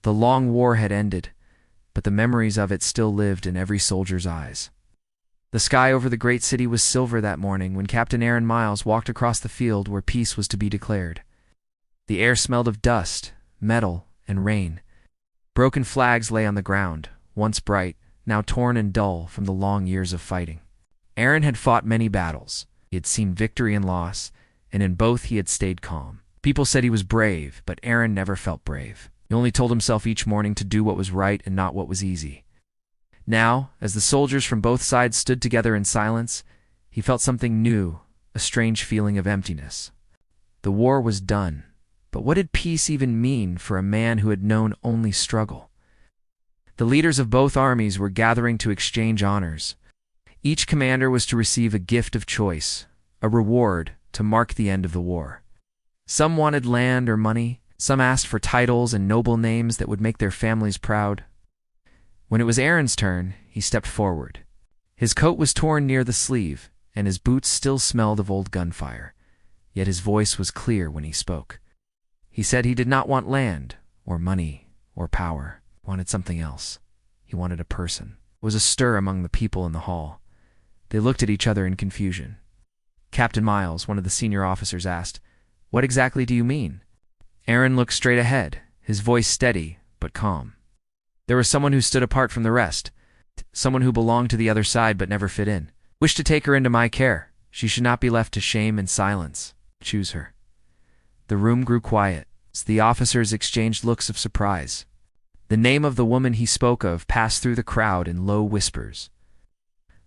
The long war had ended, but the memories of it still lived in every soldier's eyes. The sky over the great city was silver that morning when Captain Aaron Miles walked across the field where peace was to be declared. The air smelled of dust, metal, and rain. Broken flags lay on the ground, once bright, now torn and dull from the long years of fighting. Aaron had fought many battles. He had seen victory and loss, and in both he had stayed calm. People said he was brave, but Aaron never felt brave. He only told himself each morning to do what was right and not what was easy. Now, as the soldiers from both sides stood together in silence, he felt something new, a strange feeling of emptiness. The war was done, but what did peace even mean for a man who had known only struggle? The leaders of both armies were gathering to exchange honors. Each commander was to receive a gift of choice, a reward to mark the end of the war. Some wanted land or money, some asked for titles and noble names that would make their families proud. When it was Aaron's turn, he stepped forward. His coat was torn near the sleeve, and his boots still smelled of old gunfire. Yet his voice was clear when he spoke. He said he did not want land, or money, or power. He wanted something else. He wanted a person. There was a stir among the people in the hall. They looked at each other in confusion. Captain Miles, one of the senior officers, asked, "What exactly do you mean?" Aaron looked straight ahead, his voice steady but calm. There was someone who stood apart from the rest, someone who belonged to the other side but never fit in. Wish to take her into my care. She should not be left to shame and silence. Choose her. The room grew quiet. The officers exchanged looks of surprise. The name of the woman he spoke of passed through the crowd in low whispers.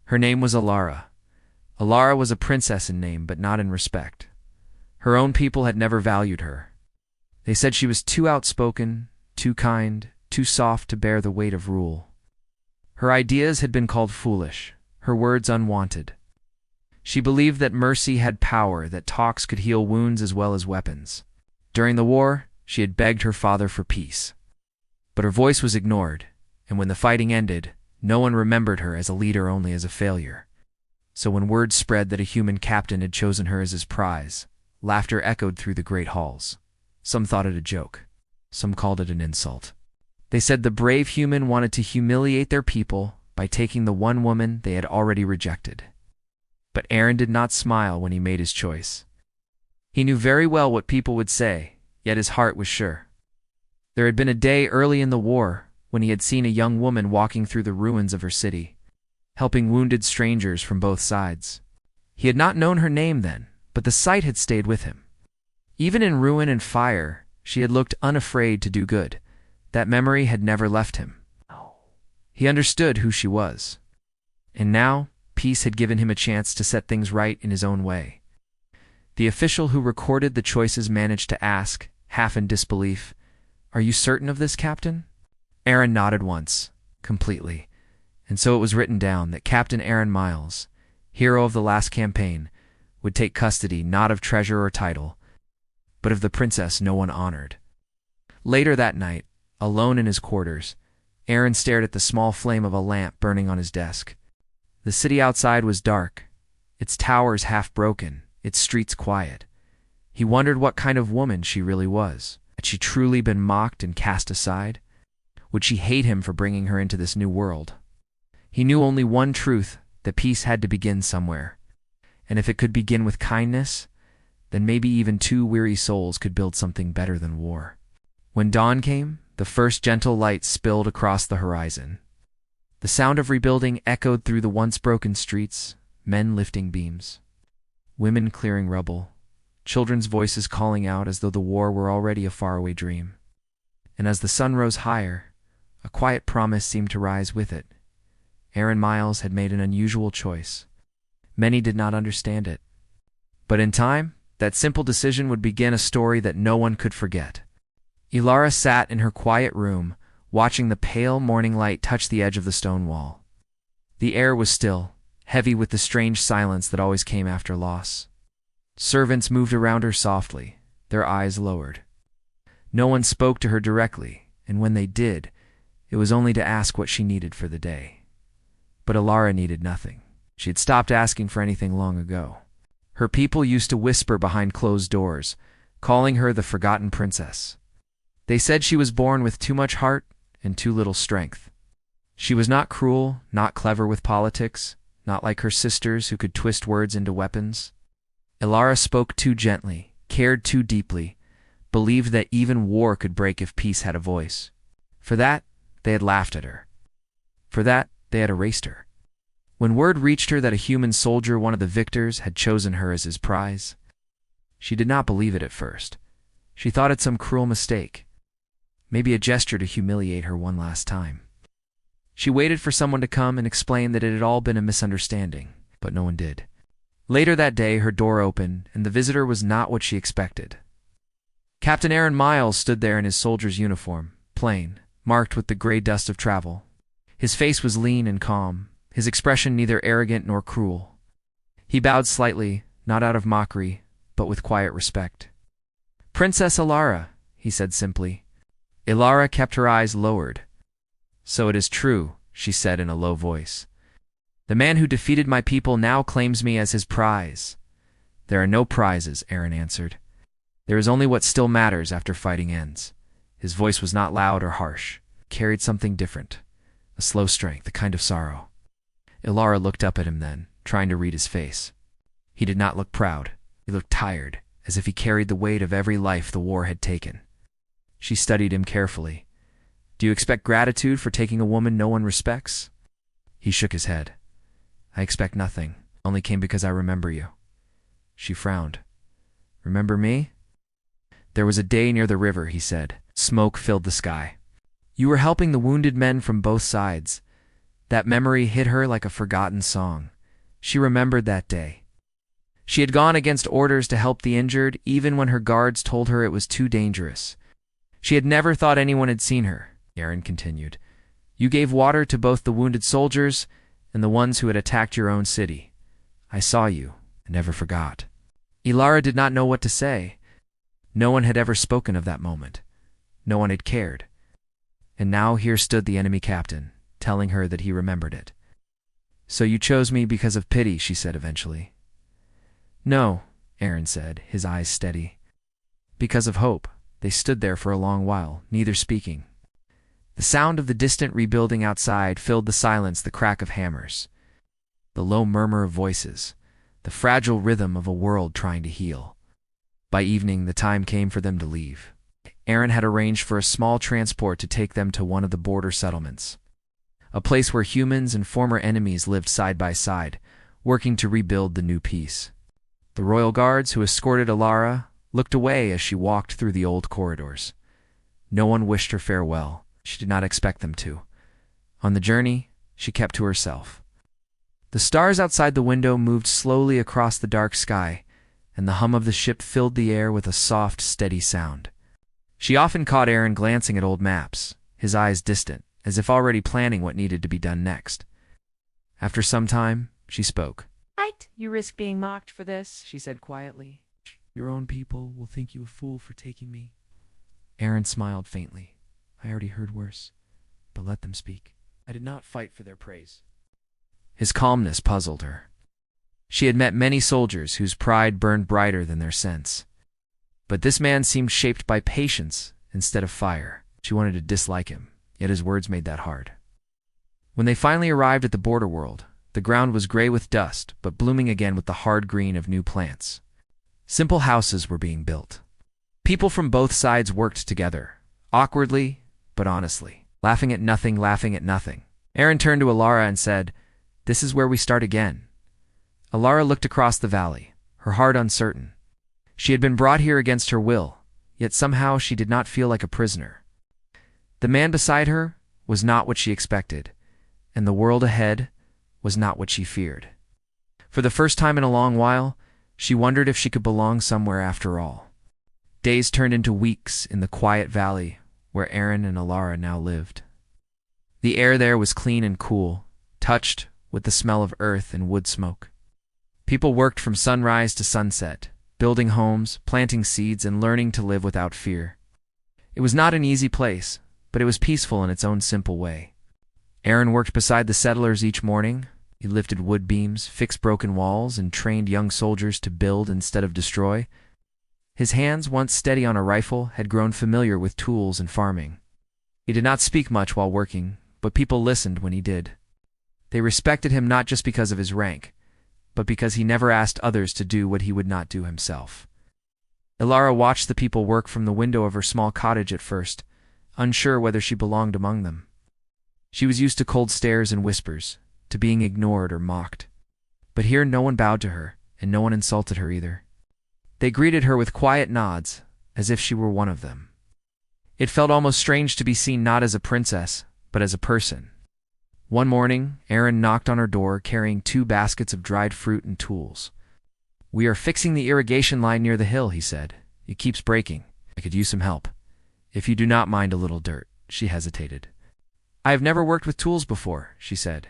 Her name was Alara. Alara was a princess in name but not in respect. Her own people had never valued her. They said she was too outspoken, too kind, too soft to bear the weight of rule. Her ideas had been called foolish, her words unwanted. She believed that mercy had power, that talks could heal wounds as well as weapons. During the war, she had begged her father for peace. But her voice was ignored, and when the fighting ended, no one remembered her as a leader, only as a failure. So when word spread that a human captain had chosen her as his prize, laughter echoed through the great halls. Some thought it a joke. Some called it an insult. They said the brave human wanted to humiliate their people by taking the one woman they had already rejected. But Aaron did not smile when he made his choice. He knew very well what people would say, yet his heart was sure. There had been a day early in the war when he had seen a young woman walking through the ruins of her city, helping wounded strangers from both sides. He had not known her name then, but the sight had stayed with him. Even in ruin and fire, she had looked unafraid to do good. That memory had never left him. He understood who she was. And now, peace had given him a chance to set things right in his own way. The official who recorded the choices managed to ask, half in disbelief, "Are you certain of this, Captain?" Aaron nodded once, completely, and so it was written down that Captain Aaron Miles, hero of the last campaign, would take custody not of treasure or title, but of the princess no one honored. Later that night, alone in his quarters, Aaron stared at the small flame of a lamp burning on his desk. The city outside was dark, its towers half broken, its streets quiet. He wondered what kind of woman she really was. Had she truly been mocked and cast aside? Would she hate him for bringing her into this new world? He knew only one truth, that peace had to begin somewhere. And if it could begin with kindness, then maybe even two weary souls could build something better than war. When dawn came, the first gentle light spilled across the horizon. The sound of rebuilding echoed through the once broken streets, men lifting beams, women clearing rubble, children's voices calling out as though the war were already a faraway dream. And as the sun rose higher, a quiet promise seemed to rise with it. Aaron Miles had made an unusual choice. Many did not understand it. But in time, that simple decision would begin a story that no one could forget. Alara sat in her quiet room, watching the pale morning light touch the edge of the stone wall. The air was still, heavy with the strange silence that always came after loss. Servants moved around her softly, their eyes lowered. No one spoke to her directly, and when they did, it was only to ask what she needed for the day. But Alara needed nothing. She had stopped asking for anything long ago. Her people used to whisper behind closed doors, calling her the forgotten princess. They said she was born with too much heart and too little strength. She was not cruel, not clever with politics, not like her sisters who could twist words into weapons. Ilara spoke too gently, cared too deeply, believed that even war could break if peace had a voice. For that, they had laughed at her. For that, they had erased her. When word reached her that a human soldier, one of the victors, had chosen her as his prize, she did not believe it at first. She thought it some cruel mistake, maybe a gesture to humiliate her one last time. She waited for someone to come and explain that it had all been a misunderstanding, but no one did. Later that day, her door opened, and the visitor was not what she expected. Captain Aaron Miles stood there in his soldier's uniform, plain, marked with the gray dust of travel. His face was lean and calm, his expression neither arrogant nor cruel. He bowed slightly, not out of mockery, but with quiet respect. "Princess Ilara," he said simply. Ilara kept her eyes lowered. "So it is true," she said in a low voice. "The man who defeated my people now claims me as his prize." "There are no prizes," Aaron answered. "There is only what still matters after fighting ends." His voice was not loud or harsh. It carried something different, a slow strength, a kind of sorrow. Ilara looked up at him then, trying to read his face. He did not look proud. He looked tired, as if he carried the weight of every life the war had taken. She studied him carefully. "Do you expect gratitude for taking a woman no one respects?" He shook his head. "I expect nothing. Only came because I remember you." She frowned. "Remember me?" "There was a day near the river," he said. Smoke filled the sky. "You were helping the wounded men from both sides." That memory hit her like a forgotten song. She remembered that day. She had gone against orders to help the injured, even when her guards told her it was too dangerous. She had never thought anyone had seen her, Aaron continued. "You gave water to both the wounded soldiers and the ones who had attacked your own city. I saw you, and never forgot." Ilara did not know what to say. No one had ever spoken of that moment. No one had cared. And now here stood the enemy captain, telling her that he remembered it. "So you chose me because of pity," she said eventually. "No," Aaron said, his eyes steady. "Because of hope." They stood there for a long while, neither speaking. The sound of the distant rebuilding outside filled the silence, the crack of hammers, the low murmur of voices, the fragile rhythm of a world trying to heal. By evening, the time came for them to leave. Aaron had arranged for a small transport to take them to one of the border settlements, a place where humans and former enemies lived side by side, working to rebuild the new peace. The royal guards who escorted Ilara looked away as she walked through the old corridors. No one wished her farewell. She did not expect them to. On the journey, she kept to herself. The stars outside the window moved slowly across the dark sky, and the hum of the ship filled the air with a soft, steady sound. She often caught Aaron glancing at old maps, his eyes distant, as if already planning what needed to be done next. After some time, she spoke. You risk being mocked for this," she said quietly. "Your own people will think you a fool for taking me." Aaron smiled faintly. "I already heard worse, but let them speak. I did not fight for their praise." His calmness puzzled her. She had met many soldiers whose pride burned brighter than their sense. But this man seemed shaped by patience instead of fire. She wanted to dislike him, yet his words made that hard. When they finally arrived at the border world, the ground was gray with dust, but blooming again with the hard green of new plants. Simple houses were being built. People from both sides worked together, awkwardly but honestly, laughing at nothing, laughing at nothing. Aaron turned to Ilara and said, "This is where we start again." Ilara looked across the valley, her heart uncertain. She had been brought here against her will, yet somehow she did not feel like a prisoner. The man beside her was not what she expected, and the world ahead was not what she feared. For the first time in a long while, she wondered if she could belong somewhere after all. Days turned into weeks in the quiet valley where Aaron and Ilara now lived. The air there was clean and cool, touched with the smell of earth and wood smoke. People worked from sunrise to sunset, building homes, planting seeds, and learning to live without fear. It was not an easy place, but it was peaceful in its own simple way. Aaron worked beside the settlers each morning. He lifted wood beams, fixed broken walls, and trained young soldiers to build instead of destroy. His hands, once steady on a rifle, had grown familiar with tools and farming. He did not speak much while working, but people listened when he did. They respected him not just because of his rank, but because he never asked others to do what he would not do himself. Ilara watched the people work from the window of her small cottage at first, unsure whether she belonged among them. She was used to cold stares and whispers, to being ignored or mocked. But here no one bowed to her, and no one insulted her either. They greeted her with quiet nods, as if she were one of them. It felt almost strange to be seen not as a princess, but as a person. One morning, Aaron knocked on her door carrying 2 baskets of dried fruit and tools. "We are fixing the irrigation line near the hill," he said. "It keeps breaking. I could use some help. If you do not mind a little dirt." She hesitated. "I have never worked with tools before," she said.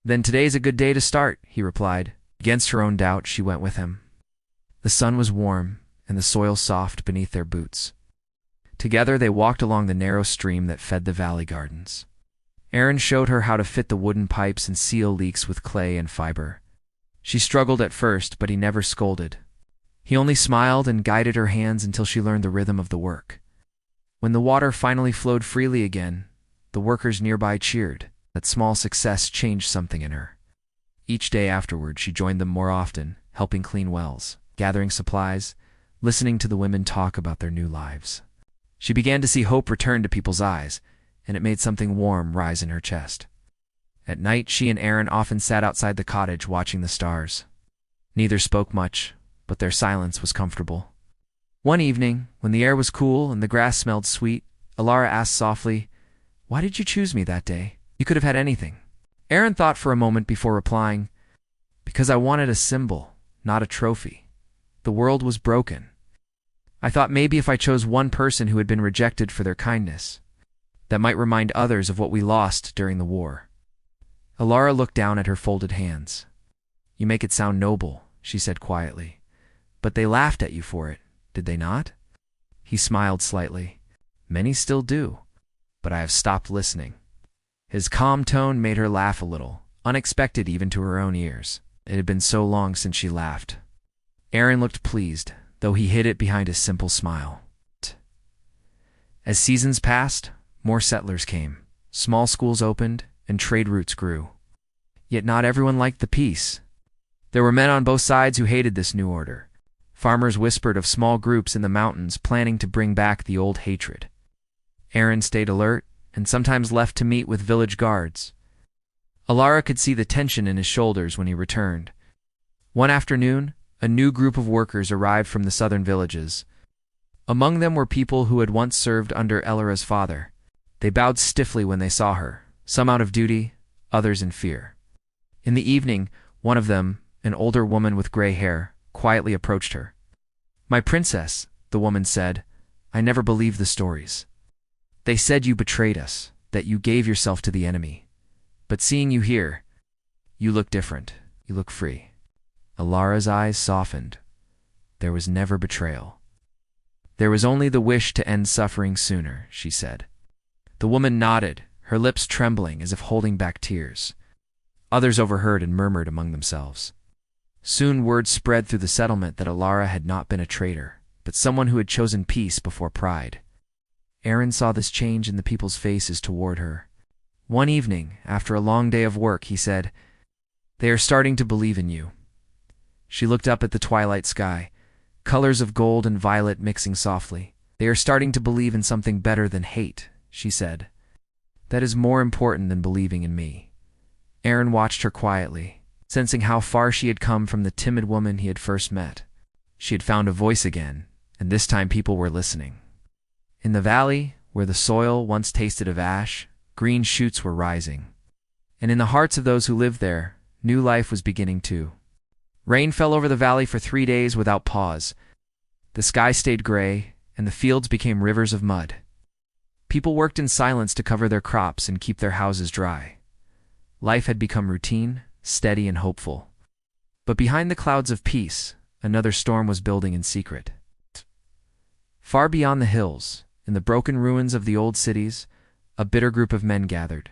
"Then today's a good day to start," he replied. Against her own doubt, she went with him. The sun was warm, and the soil soft beneath their boots. Together they walked along the narrow stream that fed the valley gardens. Aaron showed her how to fit the wooden pipes and seal leaks with clay and fiber. She struggled at first, but he never scolded. He only smiled and guided her hands until she learned the rhythm of the work. When the water finally flowed freely again, the workers nearby cheered. That small success changed something in her. Each day afterward, she joined them more often, helping clean wells, gathering supplies, listening to the women talk about their new lives. She began to see hope return to people's eyes, and it made something warm rise in her chest. At night, she and Aaron often sat outside the cottage watching the stars. Neither spoke much, but their silence was comfortable. One evening, when the air was cool and the grass smelled sweet, Ilara asked softly, "Why did you choose me that day? You could have had anything." Aaron thought for a moment before replying, "Because I wanted a symbol, not a trophy. The world was broken. I thought maybe if I chose one person who had been rejected for their kindness, that might remind others of what we lost during the war." Ilara looked down at her folded hands. "You make it sound noble," she said quietly. "But they laughed at you for it, did they not?" He smiled slightly. "Many still do, but I have stopped listening." His calm tone made her laugh a little, unexpected even to her own ears. It had been so long since she laughed. Aaron looked pleased, though he hid it behind a simple smile. As seasons passed, more settlers came, small schools opened, and trade routes grew. Yet not everyone liked the peace. There were men on both sides who hated this new order. Farmers whispered of small groups in the mountains planning to bring back the old hatred. Aaron stayed alert, and sometimes left to meet with village guards. Ilara could see the tension in his shoulders when he returned. One afternoon, a new group of workers arrived from the southern villages. Among them were people who had once served under Ilara's father. They bowed stiffly when they saw her, some out of duty, others in fear. In the evening, one of them, an older woman with gray hair, quietly approached her. "My princess," the woman said, "I never believed the stories. They said you betrayed us, that you gave yourself to the enemy. But seeing you here, you look different. You look free." Ilara's eyes softened. There was never betrayal. There was only the wish to end suffering sooner, she said. The woman nodded, her lips trembling as if holding back tears. Others overheard and murmured among themselves. Soon word spread through the settlement that Ilara had not been a traitor, but someone who had chosen peace before pride. Aaron saw this change in the people's faces toward her. One evening, after a long day of work, he said, "They are starting to believe in you." She looked up at the twilight sky, colors of gold and violet mixing softly. "They are starting to believe in something better than hate," she said. "That is more important than believing in me." Aaron watched her quietly, sensing how far she had come from the timid woman he had first met. She had found a voice again, and this time people were listening. In the valley, where the soil once tasted of ash, green shoots were rising. And in the hearts of those who lived there, new life was beginning too. Rain fell over the valley for 3 days without pause. The sky stayed gray, and the fields became rivers of mud. People worked in silence to cover their crops and keep their houses dry. Life had become routine, steady, and hopeful. But behind the clouds of peace, another storm was building in secret. Far beyond the hills, in the broken ruins of the old cities, a bitter group of men gathered.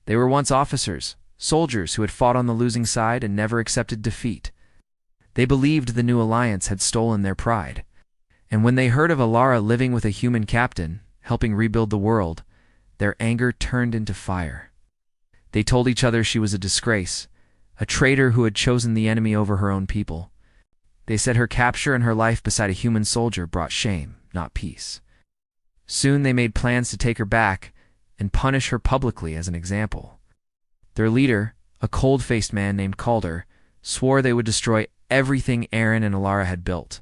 They were once officers, soldiers who had fought on the losing side and never accepted defeat. They believed the new alliance had stolen their pride, And when they heard of Alara living with a human captain, helping rebuild the world, their anger turned into fire. They told each other she was a disgrace, a traitor who had chosen the enemy over her own people. They said her capture and her life beside a human soldier brought shame, not peace. Soon they made plans to take her back and punish her publicly as an example. Their leader, a cold-faced man named Calder, swore they would destroy everything Aaron and Alara had built.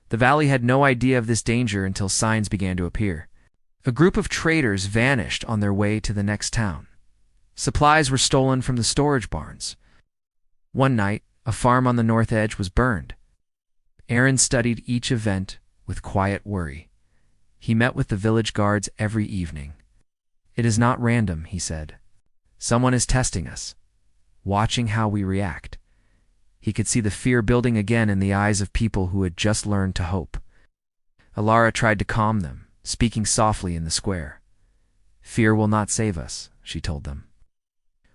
The valley had no idea of this danger until signs began to appear. A group of traders vanished on their way to the next town. Supplies were stolen from the storage barns. One night, a farm on the north edge was burned. Aaron studied each event with quiet worry. He met with the village guards every evening. "It is not random," he said. "Someone is testing us, watching how we react." He could see the fear building again in the eyes of people who had just learned to hope. Alara tried to calm them, speaking softly in the square. "Fear will not save us," she told them.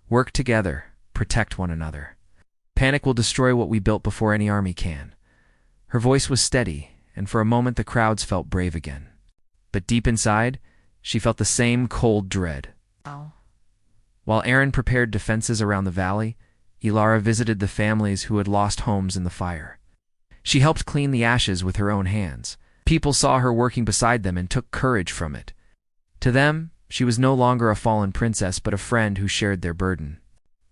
"Work together, protect one another. Panic will destroy what we built before any army can." Her voice was steady, and for a moment the crowds felt brave again. But deep inside, she felt the same cold dread. Oh. While Aaron prepared defenses around the valley, Alara visited the families who had lost homes in the fire. She helped clean the ashes with her own hands. People saw her working beside them and took courage from it. To them, she was no longer a fallen princess but a friend who shared their burden.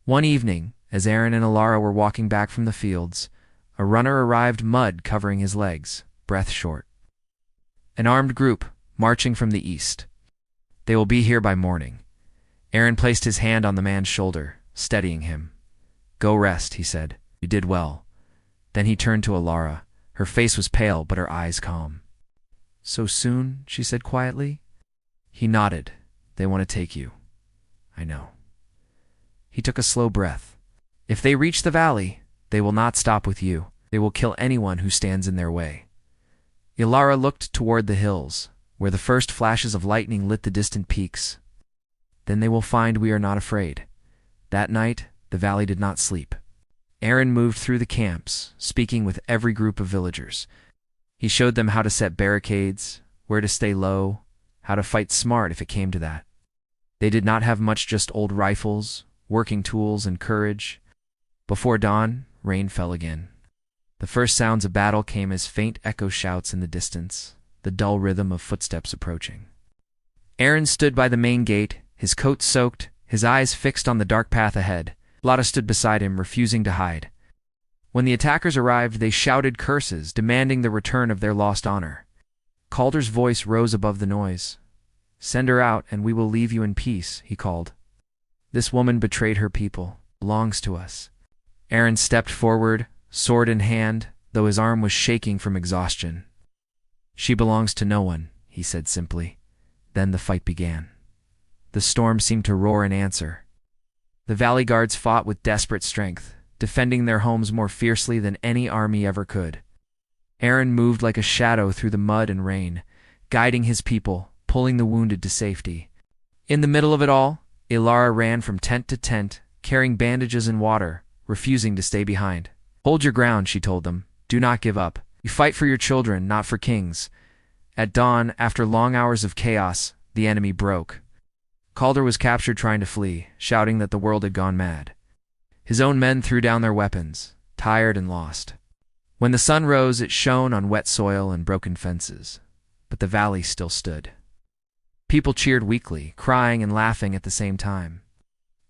One evening, as Aaron and Alara were walking back from the fields, a runner arrived, mud covering his legs, breath short. An armed group, marching from the east. "They will be here by morning." Aaron placed his hand on the man's shoulder, steadying him. "Go rest," he said. "You did well." Then he turned to Alara. Her face was pale, but her eyes calm. "So soon?" she said quietly. He nodded. "They want to take you." "I know." He took a slow breath. "If they reach the valley, they will not stop with you. They will kill anyone who stands in their way." Alara looked toward the hills, where the first flashes of lightning lit the distant peaks. "Then they will find we are not afraid." That night, the valley did not sleep. Aaron moved through the camps, speaking with every group of villagers. He showed them how to set barricades, where to stay low, how to fight smart if it came to that. They did not have much, just old rifles, working tools, and courage. Before dawn, rain fell again. The first sounds of battle came as faint echo shouts in the distance, the dull rhythm of footsteps approaching. Aaron stood by the main gate, his coat soaked, his eyes fixed on the dark path ahead. Lotta stood beside him, refusing to hide. When the attackers arrived, they shouted curses, demanding the return of their lost honor. Calder's voice rose above the noise. "Send her out, and we will leave you in peace," he called. "This woman betrayed her people, belongs to us." Aaron stepped forward, sword in hand, though his arm was shaking from exhaustion. "She belongs to no one," he said simply. Then the fight began. The storm seemed to roar in answer. The valley guards fought with desperate strength, defending their homes more fiercely than any army ever could. Aaron moved like a shadow through the mud and rain, guiding his people, pulling the wounded to safety. In the middle of it all, Alara ran from tent to tent, carrying bandages and water, refusing to stay behind. "Hold your ground," she told them. "Do not give up. You fight for your children, not for kings." At dawn, after long hours of chaos, the enemy broke. Calder was captured trying to flee, shouting that the world had gone mad. His own men threw down their weapons, tired and lost. When the sun rose, it shone on wet soil and broken fences, but the valley still stood. People cheered weakly, crying and laughing at the same time.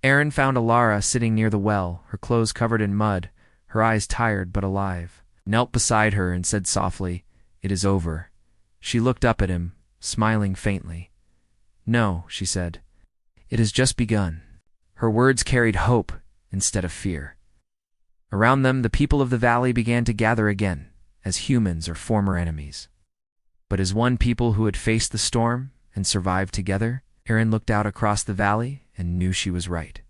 Aaron found Alara sitting near the well, her clothes covered in mud, her eyes tired but alive. Knelt beside her and said softly, "It is over." She looked up at him, smiling faintly. "No," she said. "It has just begun." Her words carried hope instead of fear. Around them, the people of the valley began to gather again, as humans or former enemies. But as one people who had faced the storm and survived together, Aaron looked out across the valley and knew she was right.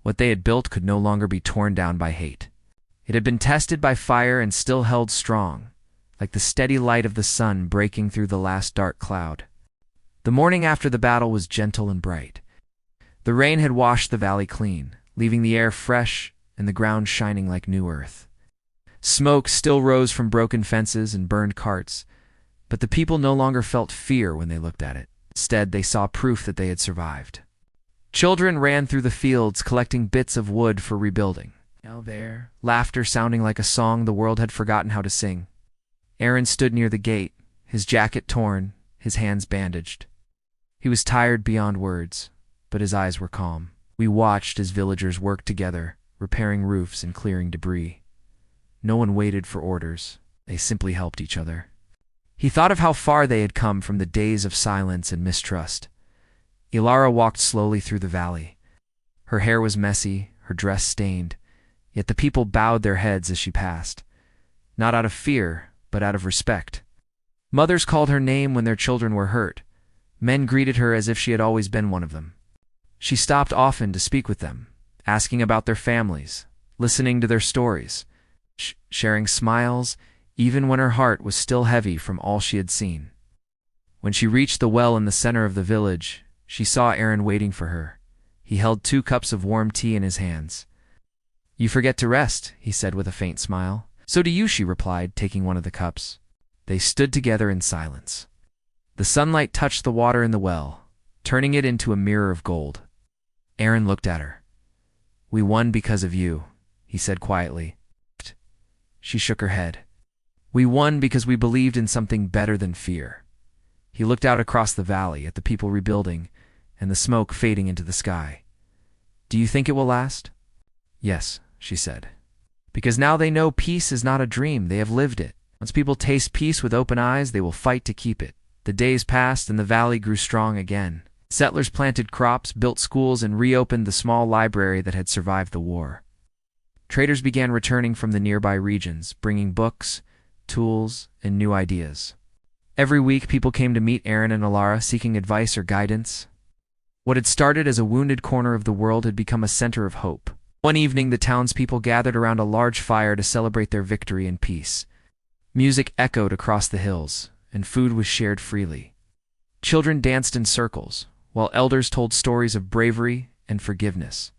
What they had built could no longer be torn down by hate. It had been tested by fire and still held strong, like the steady light of the sun breaking through the last dark cloud. The morning after the battle was gentle and bright. The rain had washed the valley clean, leaving the air fresh and the ground shining like new earth. Smoke still rose from broken fences and burned carts, But the people no longer felt fear when they looked at it. Instead, they saw proof that they had survived. Children ran through the fields collecting bits of wood for rebuilding. Now there, laughter sounding like a song the world had forgotten how to sing. Aaron stood near the gate, his jacket torn, his hands bandaged. He was tired beyond words, but his eyes were calm. We watched as villagers worked together, repairing roofs and clearing debris. No one waited for orders. They simply helped each other. He thought of how far they had come from the days of silence and mistrust. Ilara walked slowly through the valley. Her hair was messy, her dress stained, yet the people bowed their heads as she passed, not out of fear, but out of respect. Mothers called her name when their children were hurt. Men greeted her as if she had always been one of them. She stopped often to speak with them, asking about their families, listening to their stories, sharing smiles, even when her heart was still heavy from all she had seen. When she reached the well in the center of the village, she saw Aaron waiting for her. He held 2 cups of warm tea in his hands. "You forget to rest," he said with a faint smile. "So do you," she replied, taking one of the cups. They stood together in silence. The sunlight touched the water in the well, turning it into a mirror of gold. Aaron looked at her. "We won because of you," he said quietly. She shook her head. "We won because we believed in something better than fear." He looked out across the valley at the people rebuilding and the smoke fading into the sky. "Do you think it will last?" "Yes," she said. "Because now they know peace is not a dream, they have lived it. Once people taste peace with open eyes, they will fight to keep it." The days passed and the valley grew strong again. Settlers planted crops, built schools, and reopened the small library that had survived the war. Traders began returning from the nearby regions, bringing books, tools, and new ideas. Every week, people came to meet Aaron and Ilara, seeking advice or guidance. What had started as a wounded corner of the world had become a center of hope. One evening, the townspeople gathered around a large fire to celebrate their victory and peace. Music echoed across the hills, and food was shared freely. Children danced in circles, while elders told stories of bravery and forgiveness.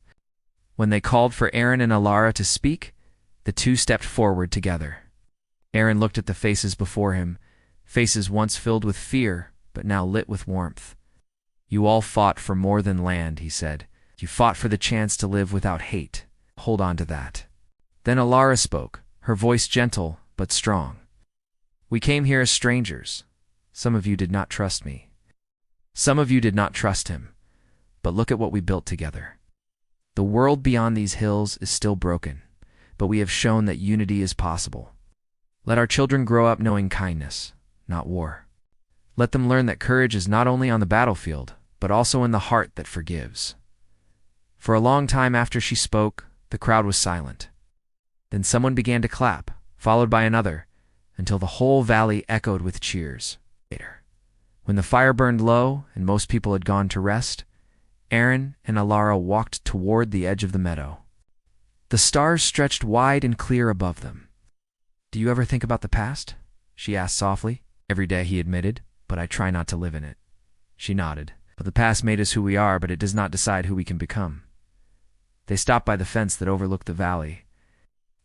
When they called for Aaron and Ilara to speak, the 2 stepped forward together. Aaron looked at the faces before him, faces once filled with fear, but now lit with warmth. "You all fought for more than land," he said. "You fought for the chance to live without hate. Hold on to that." Then Ilara spoke, her voice gentle but strong. "We came here as strangers. Some of you did not trust me. Some of you did not trust him. But look at what we built together. The world beyond these hills is still broken, but we have shown that unity is possible. Let our children grow up knowing kindness, not war. Let them learn that courage is not only on the battlefield, but also in the heart that forgives." For a long time after she spoke, the crowd was silent. Then someone began to clap, followed by another, until the whole valley echoed with cheers. Later, when the fire burned low and most people had gone to rest, Aaron and Ilara walked toward the edge of the meadow. The stars stretched wide and clear above them. "Do you ever think about the past?" she asked softly. "Every day," he admitted, "but I try not to live in it." She nodded. "But the past made us who we are, but it does not decide who we can become." They stopped by the fence that overlooked the valley.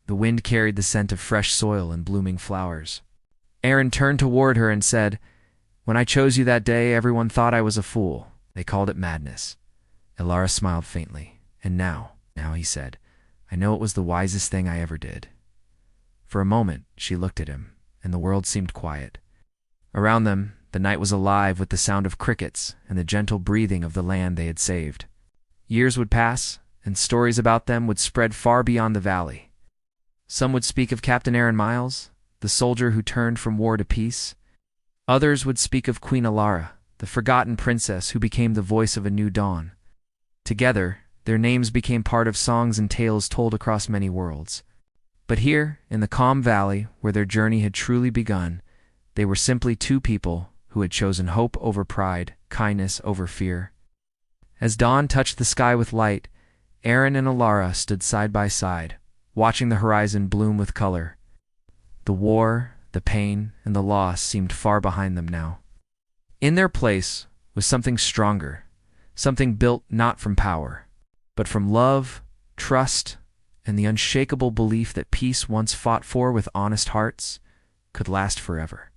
The wind carried the scent of fresh soil and blooming flowers. Aaron turned toward her and said, "When I chose you that day, everyone thought I was a fool. They called it madness." Ilara smiled faintly. "And now," he said, "I know it was the wisest thing I ever did." For a moment, she looked at him, and the world seemed quiet. Around them, the night was alive with the sound of crickets and the gentle breathing of the land they had saved. Years would pass, and stories about them would spread far beyond the valley. Some would speak of Captain Aaron Miles, the soldier who turned from war to peace. Others would speak of Queen Ilara, the forgotten princess who became the voice of a new dawn. Together, their names became part of songs and tales told across many worlds. But here, in the calm valley where their journey had truly begun, they were simply 2 people who had chosen hope over pride, kindness over fear. As dawn touched the sky with light, Aaron and Ilara stood side by side, watching the horizon bloom with color. The war, the pain, and the loss seemed far behind them now. In their place was something stronger, something built not from power, but from love, trust, and the unshakable belief that peace once fought for with honest hearts could last forever.